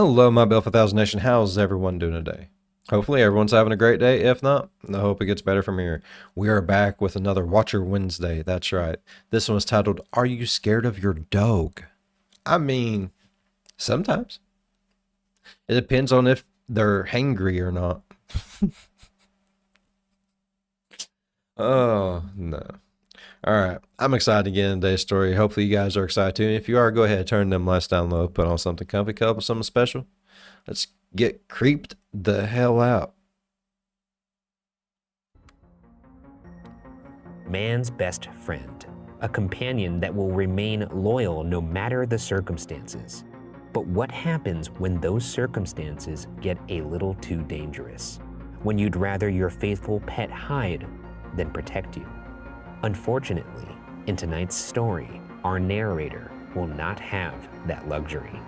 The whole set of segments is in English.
Hello, my Bill for Thousand Nation. How's everyone doing today? Hopefully everyone's having a great day. If not, I hope it gets better from here. We are back with another Watcher Wednesday. That's right. This one was titled, Are You Scared of Your Dog? I mean, sometimes. It depends on if they're hangry or not. Oh, no. All right. I'm excited to get into today's story. Hopefully you guys are excited too. If you are, go ahead, turn them lights down low, put on something comfy, cup of something special. Let's get creeped the hell out. Man's best friend, a companion that will remain loyal no matter the circumstances. But what happens when those circumstances get a little too dangerous? When you'd rather your faithful pet hide than protect you? Unfortunately, in tonight's story, our narrator will not have that luxury.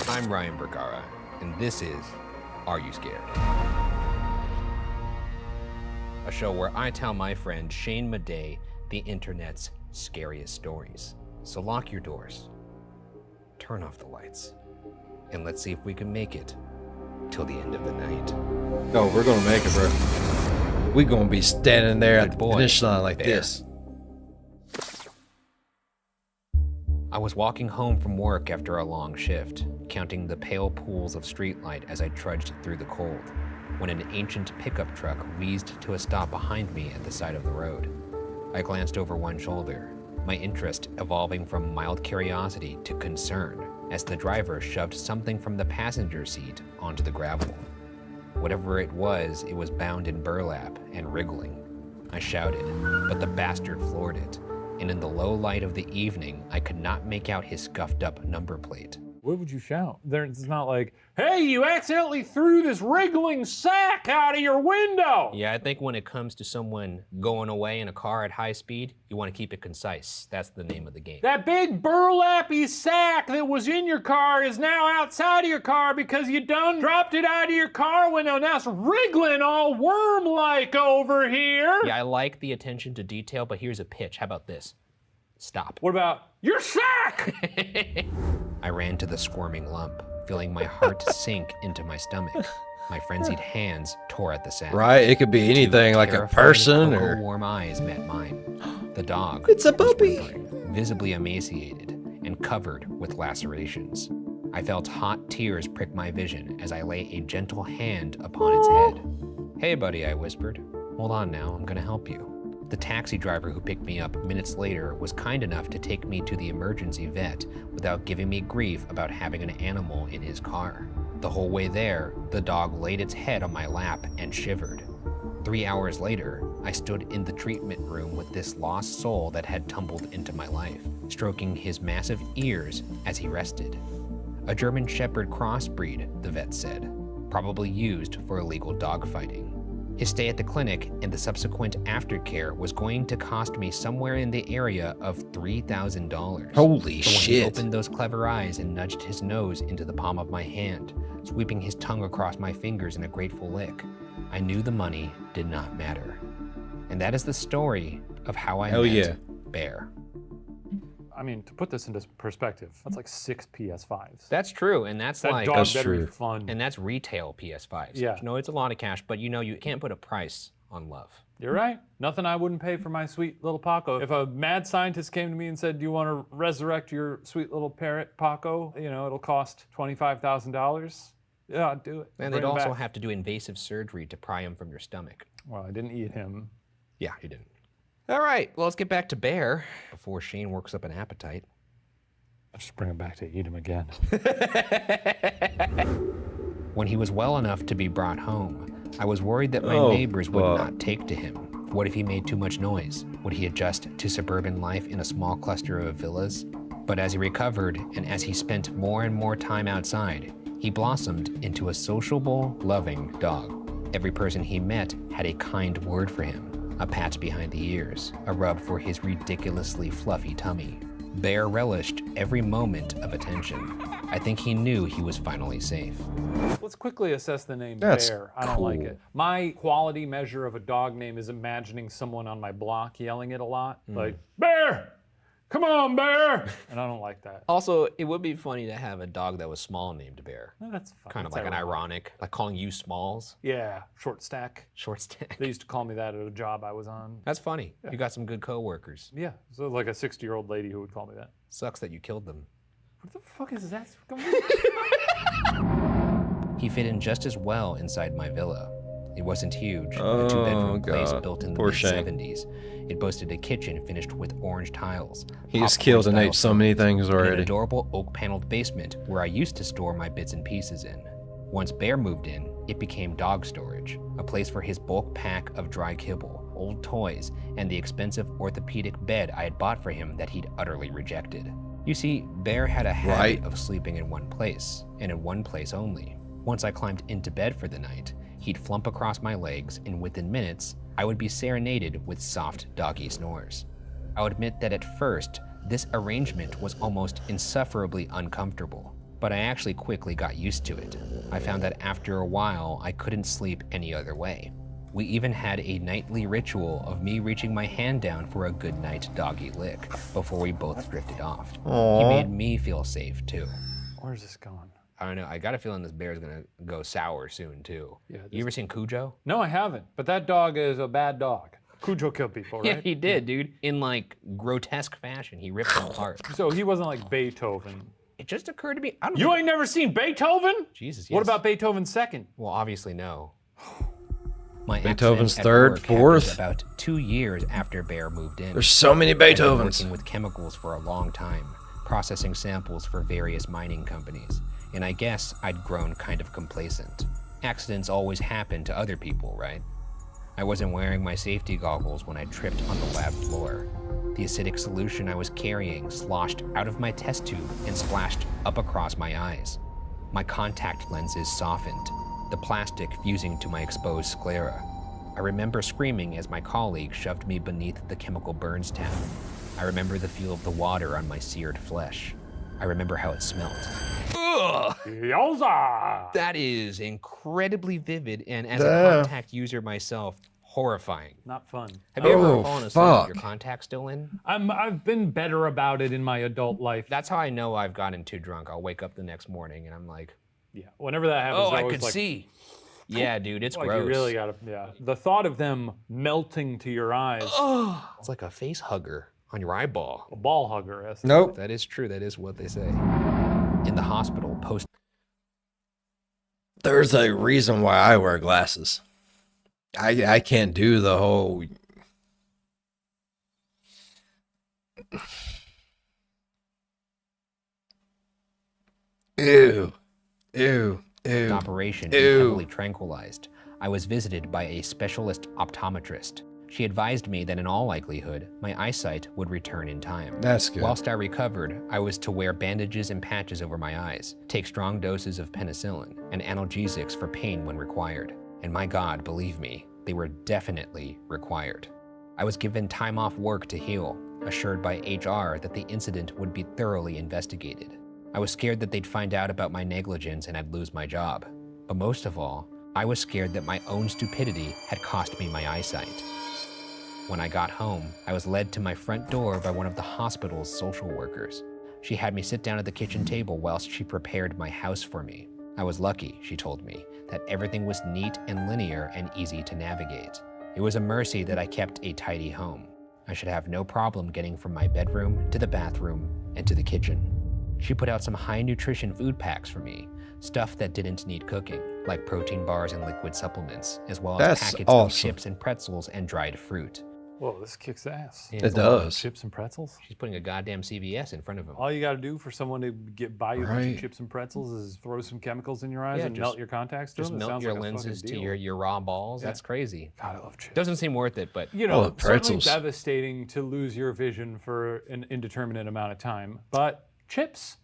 I'm Ryan Bergara, and this is Are You Scared? A show where I tell my friend Shane Madej the internet's scariest stories. So lock your doors, turn off the lights, and let's see if we can make it till the end of the night. Oh, we're gonna make it, bro. We're gonna be standing there at the boy, finish line like Bear. this. I was walking home from work after a long shift, counting the pale pools of streetlight as I trudged through the cold, when an ancient pickup truck wheezed to a stop behind me at the side of the road. I glanced over one shoulder, my interest evolving from mild curiosity to concern as the driver shoved something from the passenger seat onto the gravel. Whatever it was bound in burlap and wriggling. I shouted, but the bastard floored it, and in the low light of the evening, I could not make out his scuffed up number plate. What would you shout? It's not like, hey, you accidentally threw this wriggling sack out of your window. Yeah, I think when it comes to someone going away in a car at high speed, you want to keep it concise. That's the name of the game. That big burlappy sack that was in your car is now outside of your car because you done dropped it out of your car window. Now it's wriggling all worm-like over here. Yeah, I like the attention to detail, but here's a pitch. How about this? Stop. What about your sack? I ran to the squirming lump, feeling my heart sink into my stomach. My frenzied hands tore at the sack. Right? It could be anything, like a Terrifying person cocoa or... warm eyes met mine. The dog. It's a was puppy. whimpering, visibly emaciated and covered with lacerations. I felt hot tears prick my vision as I lay a gentle hand upon its head. Hey, buddy, I whispered. Hold on now, I'm gonna help you. The taxi driver who picked me up minutes later was kind enough to take me to the emergency vet without giving me grief about having an animal in his car. The whole way there, the dog laid its head on my lap and shivered. 3 hours later, I stood in the treatment room with this lost soul that had tumbled into my life, stroking his massive ears as he rested. A German Shepherd crossbreed, the vet said, probably used for illegal dogfighting. His stay at the clinic and the subsequent aftercare was going to cost me somewhere in the area of $3,000. Holy So when he shit. opened those clever eyes and nudged his nose into the palm of my hand, sweeping his tongue across my fingers in a grateful lick, I knew the money did not matter. And that is the story of how I met Bear. I mean, to put this into perspective, that's like 6 PS5s. That's true, and that's That like, dog That's better true. be fun. and that's retail PS5s. Yeah. You know, it's a lot of cash, but you know, you can't put a price on love. You're right. Nothing I wouldn't pay for my sweet little Paco. If a mad scientist came to me and said, do you want to resurrect your sweet little parrot Paco? You know, it'll cost $25,000. Yeah, I'd do it. And Bring they'd him also back. have to do invasive surgery to pry him from your stomach. Well, I didn't eat him. Yeah, you didn't. All right, well, let's get back to Bear before Shane works up an appetite. I'll just bring him back to eat him again. When he was well enough to be brought home, I was worried that my Oh, neighbors would fuck. not take to him. What if he made too much noise? Would he adjust to suburban life in a small cluster of villas? But as he recovered and as he spent more and more time outside, he blossomed into a sociable, loving dog. Every person he met had a kind word for him, a pat behind the ears, a rub for his ridiculously fluffy tummy. Bear relished every moment of attention. I think he knew he was finally safe. Let's quickly assess the name That's Bear. I don't like cool. it. My quality measure of a dog name is imagining someone on my block yelling it a lot. Like, Bear! come on, Bear! And I don't like that. Also, it would be funny to have a dog that was small named Bear. No, that's fine. Kind of That's like an ironic, like calling you Smalls, Yeah, short stack. short stack. They used to call me that at a job I was on. That's funny. You got some good coworkers. Yeah, so like a 60-year-old lady who would call me that. Sucks that you killed them. What the fuck is that? He fit in just as well inside my villa. It wasn't huge, a Oh, 2-bedroom place God. built in the Poor Shank. mid-70s. It boasted a kitchen finished with orange tiles. He's killed and ate so many things and an already. adorable oak-paneled basement where I used to store my bits and pieces in. Once Bear moved in, it became dog storage, a place for his bulk pack of dry kibble, old toys, and the expensive orthopedic bed I had bought for him that he'd utterly rejected. You see, Bear had a habit Right. of sleeping in one place, and in one place only. Once I climbed into bed for the night, he'd flump across my legs, and within minutes, I would be serenaded with soft doggy snores. I'll admit that at first, this arrangement was almost insufferably uncomfortable, but I actually quickly got used to it. I found that after a while, I couldn't sleep any other way. We even had a nightly ritual of me reaching my hand down for a goodnight doggy lick before we both drifted off. He Aww. made me feel safe too. Where's this going? I don't know, I got a feeling this bear's gonna go sour soon too. Yeah, You ever seen Cujo? No, I haven't. But that dog is a bad dog. Cujo killed people, right? Yeah, he did, dude. In like grotesque fashion, he ripped them apart. So he wasn't like Beethoven. It just occurred to me, I don't You know. ain't never seen Beethoven? Jesus, What yes. about Beethoven's second? Well, obviously no. My Beethoven's accident at third, work happened fourth. About 2 years after Bear moved in. There's so many I'd been Beethovens. working with chemicals for a long time, processing samples for various mining companies, and I guess I'd grown kind of complacent. Accidents always happen to other people, right? I wasn't wearing my safety goggles when I tripped on the lab floor. The acidic solution I was carrying sloshed out of my test tube and splashed up across my eyes. My contact lenses softened, the plastic fusing to my exposed sclera. I remember screaming as my colleague shoved me beneath the chemical burns tab. I remember the feel of the water on my seared flesh. I remember how it smelled. Ugh! Yowza! That is incredibly vivid, and as a Damn. contact user myself, horrifying. Not fun. Have you ever Oh, fallen asleep with your fuck. contact still in? I've been better about it in my adult life. That's how I know I've gotten too drunk. I'll wake up the next morning and I'm like, Yeah. Whenever that happens, oh, I I always could like, see. Yeah, dude, it's like gross. you really gotta. Yeah. The thought of them melting to your eyes. Oh, it's like a face hugger on your eyeball. A ball hugger. Yes. Nope. That is true. That is what they say. In the hospital, post There's a reason why I wear glasses. I can't do the whole. Ew. Ew. Ew. operation and Ew. heavily tranquilized, I was visited by a specialist optometrist. She advised me that in all likelihood, my eyesight would return in time. That's good. Whilst I recovered, I was to wear bandages and patches over my eyes, take strong doses of penicillin, and analgesics for pain when required. And my God, believe me, they were definitely required. I was given time off work to heal, assured by HR that the incident would be thoroughly investigated. I was scared that they'd find out about my negligence and I'd lose my job. But most of all, I was scared that my own stupidity had cost me my eyesight. When I got home, I was led to my front door by one of the hospital's social workers. She had me sit down at the kitchen table whilst she prepared my house for me. I was lucky, she told me, that everything was neat and linear and easy to navigate. It was a mercy that I kept a tidy home. I should have no problem getting from my bedroom to the bathroom and to the kitchen. She put out some high nutrition food packs for me, stuff that didn't need cooking, like protein bars and liquid supplements, as well as That's packets of awesome. chips and pretzels and dried fruit. Whoa, this kicks ass. Yeah, It does. Chips and pretzels. She's putting a goddamn CVS in front of him. All you got to do for someone to buy you a bunch Right. of chips and pretzels is throw some chemicals in your eyes Yeah, and just- melt your contacts to Just them. It melt sounds your like a lenses fucking to deal. your raw balls. Yeah. That's crazy. God, I love chips. Doesn't seem worth it, but You know, Oh, certainly pretzels. devastating to lose your vision for an indeterminate amount of time. But chips,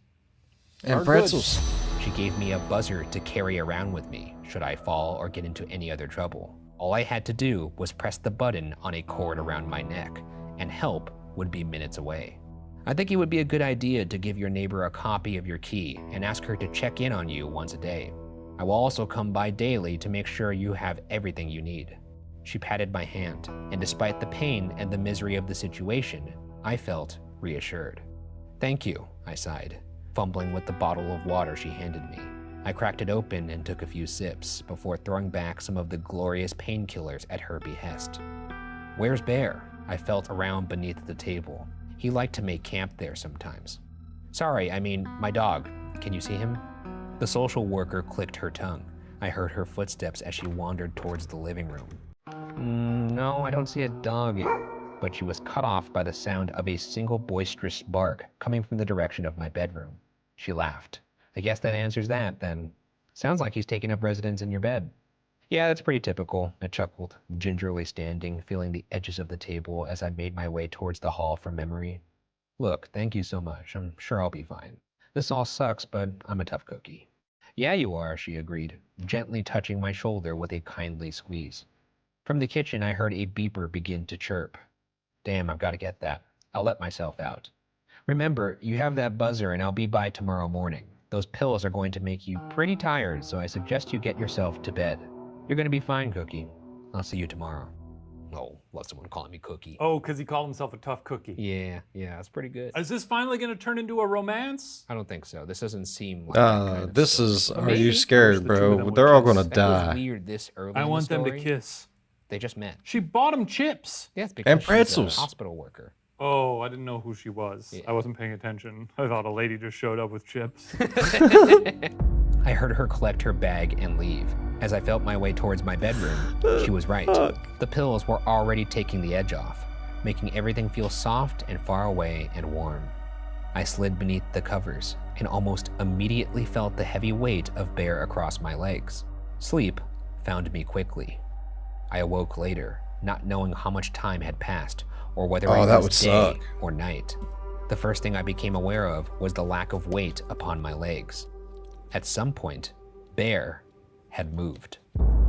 And Are pretzels. she gave me a buzzer to carry around with me should I fall or get into any other trouble. All I had to do was press the button on a cord around my neck, and help would be minutes away. I think it would be a good idea to give your neighbor a copy of your key and ask her to check in on you once a day. I will also come by daily to make sure you have everything you need. She patted my hand, and despite the pain and the misery of the situation, I felt reassured. Thank you, I sighed, fumbling with the bottle of water she handed me. I cracked it open and took a few sips before throwing back some of the glorious painkillers at her behest. Where's Bear? I felt around beneath the table. He liked to make camp there sometimes. Sorry, I mean, my dog. Can you see him? The social worker clicked her tongue. I heard her footsteps as she wandered towards the living room. No, I don't see a dog. But she was cut off by the sound of a single boisterous bark coming from the direction of my bedroom. She laughed. I guess that answers that, then. Sounds like he's taking up residence in your bed. Yeah, that's pretty typical, I chuckled, gingerly standing, feeling the edges of the table as I made my way towards the hall from memory. Look, thank you so much. I'm sure I'll be fine. This all sucks, but I'm a tough cookie. Yeah, you are, she agreed, gently touching my shoulder with a kindly squeeze. From the kitchen, I heard a beeper begin to chirp. Damn, I've got to get that. I'll let myself out. Remember, you have that buzzer and I'll be by tomorrow morning. Those pills are going to make you pretty tired, so I suggest you get yourself to bed. You're going to be fine, Cookie. I'll see you tomorrow. Oh, love someone calling me Cookie. Oh, because he called himself a tough cookie. Yeah, that's pretty good. Is this finally going to turn into a romance? I don't think so. This doesn't seem like that kind of This story. is, are Maybe. you scared, the two of them bro? would They're all kiss. gonna That was die. weird this early I in the want them to story. kiss. They just met. She bought him chips. Yes, because And she's pretzels. a hospital worker. Oh, I didn't know who she was. Yeah. I wasn't paying attention. I thought a lady just showed up with chips. I heard her collect her bag and leave. As I felt my way towards my bedroom, she was right. The pills were already taking the edge off, making everything feel soft and far away and warm. I slid beneath the covers and almost immediately felt the heavy weight of Bear across my legs. Sleep found me quickly. I awoke later, not knowing how much time had passed or whether Oh, it that was would day suck. or night. The first thing I became aware of was the lack of weight upon my legs. At some point, Bear had moved.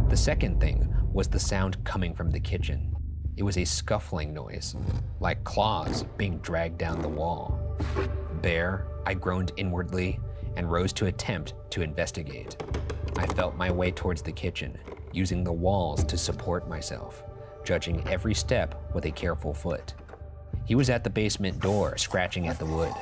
The second thing was the sound coming from the kitchen. It was a scuffling noise, like claws being dragged down the wall. Bear, I groaned inwardly and rose to attempt to investigate. I felt my way towards the kitchen, using the walls to support myself, judging every step with a careful foot. He was at the basement door, scratching at the wood.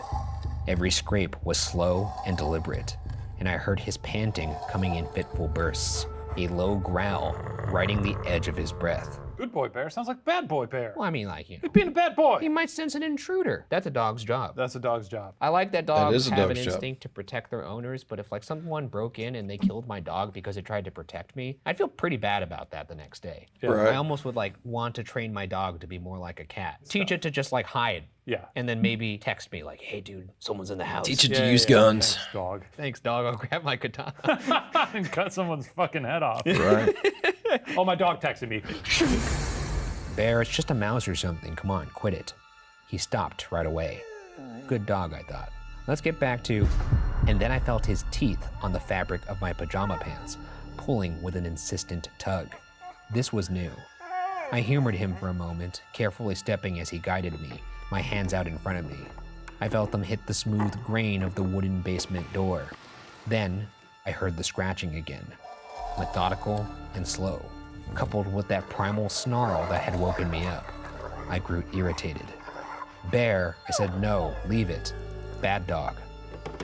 Every scrape was slow and deliberate, and I heard his panting coming in fitful bursts, a low growl riding the edge of his breath. Good boy Bear sounds like bad boy Bear. Well, I mean, like, you know, He's being a bad boy. he might sense an intruder. That's a dog's job. That's a dog's job. I like that dogs is a have an dog's job. instinct to protect their owners, but if like someone broke in and they killed my dog because it tried to protect me, I'd feel pretty bad about that the next day. Yeah. Right. I almost would like want to train my dog to be more like a cat. Teach it to just like hide Yeah. and then maybe text me like, hey dude, someone's in the house. Teach it Yeah, to use yeah, guns. thanks, dog. Thanks dog, I'll grab my katana. And cut someone's fucking head off. Right. Oh, my dog texted me. Bear, it's just a mouse or something. Come on, quit it. He stopped right away. Good dog, I thought. Let's get back to... And then I felt his teeth on the fabric of my pajama pants, pulling with an insistent tug. This was new. I humored him for a moment, carefully stepping as he guided me, my hands out in front of me. I felt them hit the smooth grain of the wooden basement door. Then I heard the scratching again, methodical and slow, coupled with that primal snarl that had woken me up. I grew irritated. Bear, I said no, leave it. Bad dog.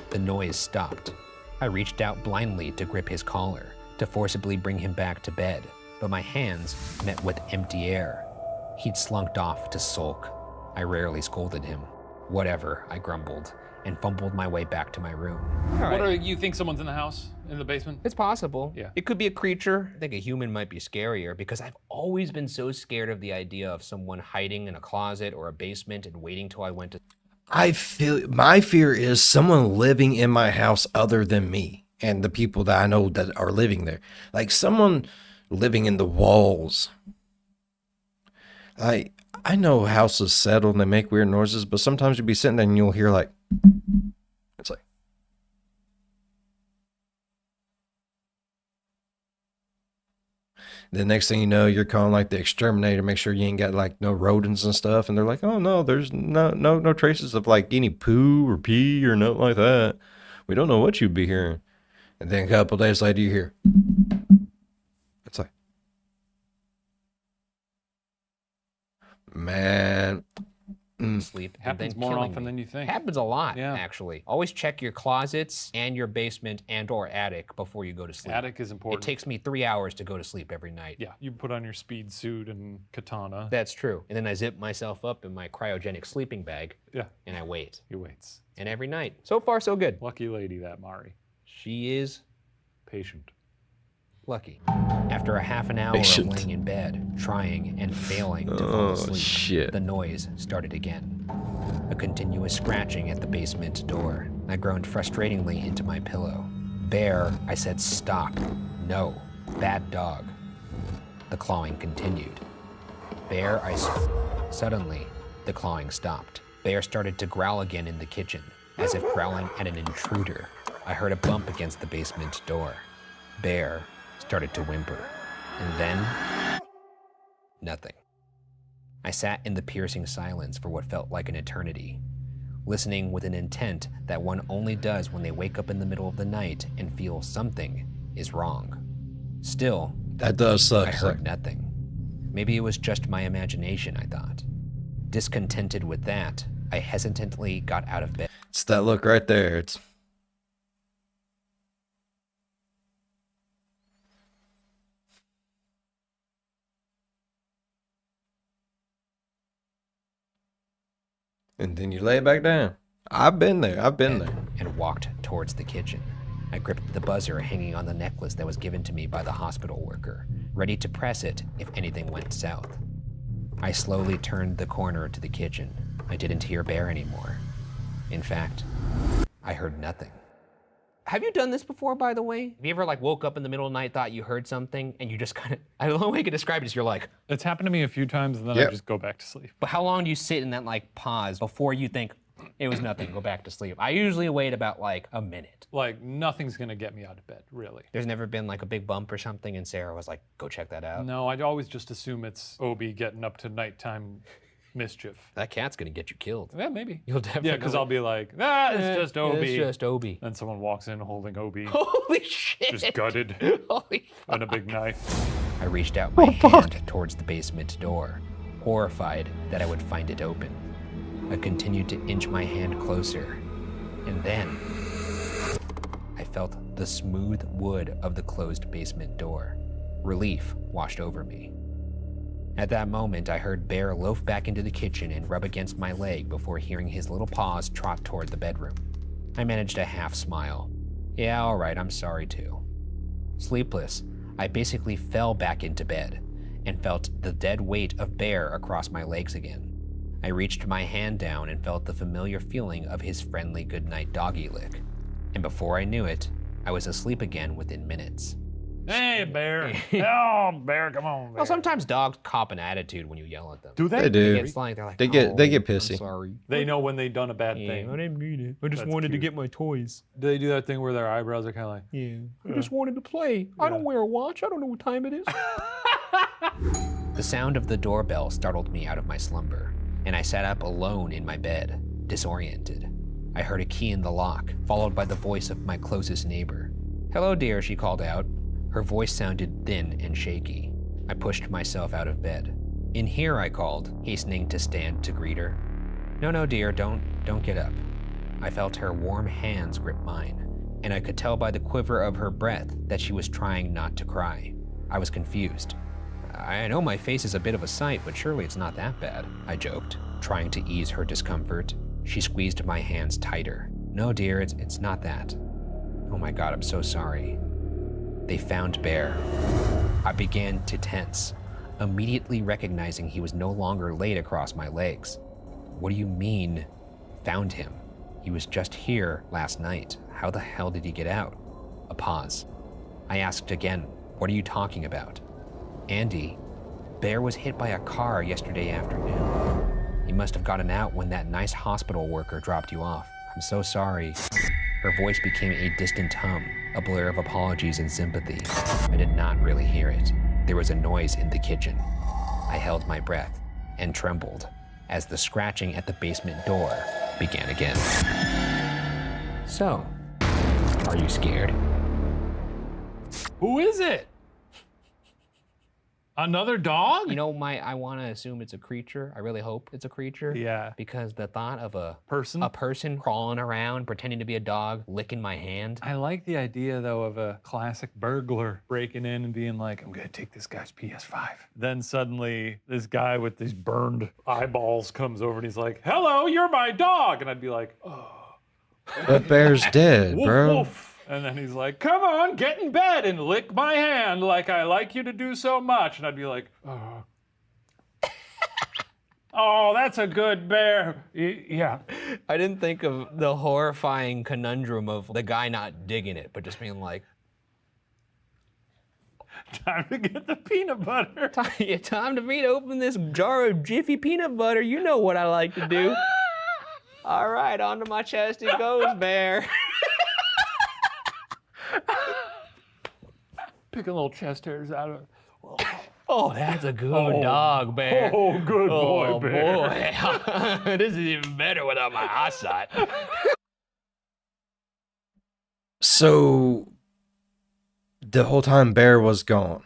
The noise stopped. I reached out blindly to grip his collar, to forcibly bring him back to bed, but my hands met with empty air. He'd slunked off to sulk. I rarely scolded him. Whatever, I grumbled, and fumbled my way back to my room. What are you think someone's in the house? In the basement? It's possible. Yeah. It could be a creature. I think a human might be scarier because I've always been so scared of the idea of someone hiding in a closet or a basement and waiting till I went to... I feel my fear is someone living in my house other than me and the people that I know that are living there. Like someone living in the walls. I know houses settle and they make weird noises, but sometimes you'll be sitting there and you'll hear like, it's like, the next thing you know, you're calling like the exterminator, make sure you ain't got like no rodents and stuff. And they're like, oh no, there's no traces of like any poo or pee or nothing like that. We don't know what you'd be hearing. And then a couple days later you hear, it's like, man, sleep and Happens then more killing often me. than you think. Happens a lot, Yeah. actually. Always check your closets and your basement and or attic before you go to sleep. Attic is It important. takes me 3 hours to go to sleep every night. Yeah, you put on your speed suit and katana. That's true. And then I zip myself up in my cryogenic sleeping bag Yeah, and I wait. he waits. And every night, so far so good. Lucky lady, that Mari. She is Patient. lucky. After a half an hour Patient. of laying in bed, trying and failing to fall Oh, asleep, shit. the noise started again. A continuous scratching at the basement door. I groaned frustratingly into my pillow. Bear, I said, stop. No. Bad dog. The clawing continued. Bear, Suddenly, the clawing stopped. Bear started to growl again in the kitchen, as if growling at an intruder. I heard a bump against the basement door. Bear started to whimper. And then, nothing. I sat in the piercing silence for what felt like an eternity, listening with an intent that one only does when they wake up in the middle of the night and feel something is wrong. Still, That does suck. I heard nothing. Maybe it was just my imagination, I thought. Discontented with that, I hesitantly got out of bed. It's that look right there. It's and then you lay it back down. I've been there. I've been there. And walked towards the kitchen. I gripped the buzzer hanging on the necklace that was given to me by the hospital worker, ready to press it if anything went south. I slowly turned the corner to the kitchen. I didn't hear Bear anymore. In fact, I heard nothing. Have you done this before, by the way? Have you ever woke up in the middle of the night, thought you heard something, and you just I don't know how I can describe it is you're like, It's happened to me a few times, and then I Yep. just go back to sleep. but how long do you sit in that pause before you think, it was nothing, go back to sleep? I usually wait about a minute. Nothing's gonna get me out of bed, really. There's never been a big bump or something, and Sarah was like, go check that out. No, I'd always just assume it's Obi getting up to nighttime mischief. That cat's gonna get you killed. Yeah, maybe. You'll definitely. Yeah, because I'll be like, it's just Obi. It's just Obi. Then someone walks in holding Obi, Holy shit. just gutted, Holy fuck. and a big knife. I reached out my hand towards the basement door, horrified that I would find it open. I continued to inch my hand closer, and then I felt the smooth wood of the closed basement door. Relief washed over me. At that moment, I heard Bear loaf back into the kitchen and rub against my leg before hearing his little paws trot toward the bedroom. I managed a half smile. Yeah, all right, I'm sorry too. Sleepless, I basically fell back into bed and felt the dead weight of Bear across my legs again. I reached my hand down and felt the familiar feeling of his friendly goodnight doggy lick. And before I knew it, I was asleep again within minutes. Hey, Bear. Oh, Bear, come on, Bear. Well, sometimes dogs cop an attitude when you yell at them. Do they? They do. It's like they're like, They get "Oh, pissy." I'm sorry. They know when they've done a bad Yeah, thing. I didn't mean it. I just That's wanted to cute. get my toys. Do they do that thing where their eyebrows are kind of like, Yeah. I just wanted to play. I don't wear a watch. I don't know what time it is. The sound of the doorbell startled me out of my slumber, and I sat up alone in my bed, disoriented. I heard a key in the lock, followed by the voice of my closest neighbor. Hello, dear, she called out. Her voice sounded thin and shaky. I pushed myself out of bed. In here, I called, hastening to stand to greet her. No, dear, don't get up. I felt her warm hands grip mine, and I could tell by the quiver of her breath that she was trying not to cry. I was confused. I know my face is a bit of a sight, but surely it's not that bad, I joked, trying to ease her discomfort. She squeezed my hands tighter. No, dear, it's not that. Oh my God, I'm so sorry. They found Bear. I began to tense, immediately recognizing he was no longer laid across my legs. What do you mean, found him? He was just here last night. How the hell did he get out? A pause. I asked again, what are you talking about? Andy, Bear was hit by a car yesterday afternoon. He must have gotten out when that nice hospital worker dropped you off. I'm so sorry. Her voice became a distant hum, a blur of apologies and sympathy. I did not really hear it. There was a noise in the kitchen. I held my breath and trembled as the scratching at the basement door began again. So, are you scared? who is it? Another dog? You know, I want to assume it's a creature. I really hope it's a creature. Yeah. Because the thought of a Person? person crawling around, pretending to be a dog, licking my hand. I like the idea, though, of a classic burglar breaking in and being like, I'm gonna take this guy's PS5. Then suddenly, this guy with these burned eyeballs comes over and he's like, hello, you're my dog. And I'd be like, oh. But Bear's dead, Woof, bro. woof. And then he's like, come on, get in bed and lick my hand like I like you to do so much. And I'd be like, oh. Oh, that's a good bear. Yeah. I didn't think of the horrifying conundrum of the guy not digging it, but just being like, Time to get the peanut butter. time to me to open this jar of Jiffy peanut butter. You know what I like to do. All right, onto my chest it goes, bear. Picking little chest hairs out of. Oh, that's a good dog, bear. Oh, good boy, Oh, bear. boy. This is even better without my eyesight. So the whole time Bear was gone.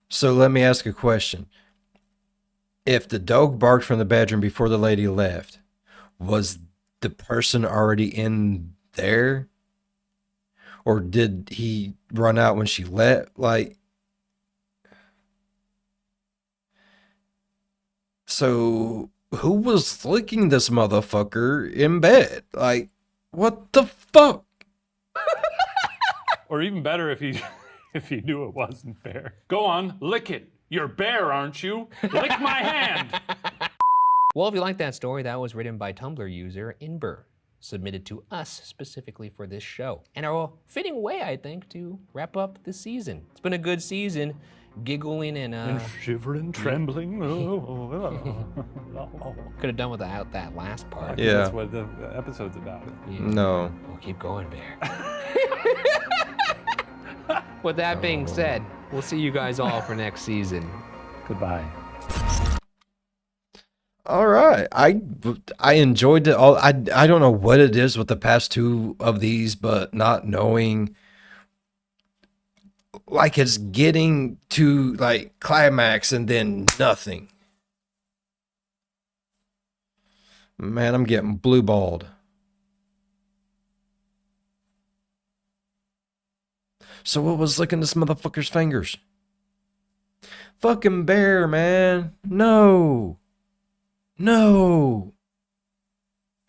So let me ask a question. If the dog barked from the bedroom before the lady left, was the person already in there? Or did he run out when she left? Like, so who was licking this motherfucker in bed? Like, what the fuck? Or even better if he if he knew it wasn't bear. Go on, lick it. You're bear, aren't you? Lick my hand. Well, if you like that story, that was written by Tumblr user Inber, submitted to us specifically for this show. And a fitting way, I think, to wrap up the season. It's been a good season, giggling and shivering, trembling. could have done without that last part. Yeah. That's what the episode's about. Yeah. No. Well, keep going, bear. With that being said, we'll see you guys all for next season. Goodbye. All right. I enjoyed it all. I don't know what it is with the past two of these, but not knowing, like, it's getting to like climax and then nothing. Man, I'm getting blue balled. So what was licking this motherfucker's fingers? Fucking bear, man. No. No.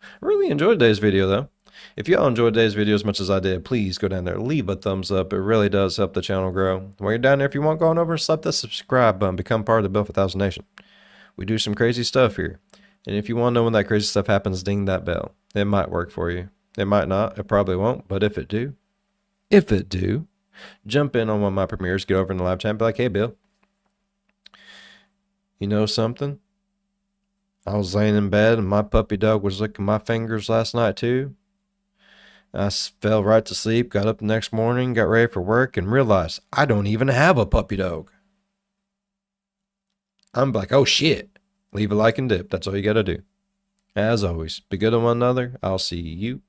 I really enjoyed today's video, though. If y'all enjoyed today's video as much as I did, please go down there, leave a thumbs up. It really does help the channel grow. While you're down there, if you want, go on over and slap that subscribe button. Become part of the Build for 1000 Nation. We do some crazy stuff here. And if you want to know when that crazy stuff happens, ding that bell. It might work for you. It might not. It probably won't. But if it do, jump in on one of my premieres, get over in the live chat and be like, hey, Bill, you know something? I was laying in bed and my puppy dog was licking my fingers last night too. I fell right to sleep, got up the next morning, got ready for work, and realized I don't even have a puppy dog. I'm like, oh shit. Leave a like and dip. That's all you gotta do. As always, be good to one another. I'll see you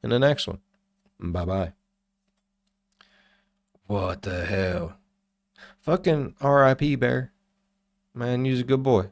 in the next one. Bye-bye. What the hell? Fucking R.I.P. Bear. Man, you's a good boy.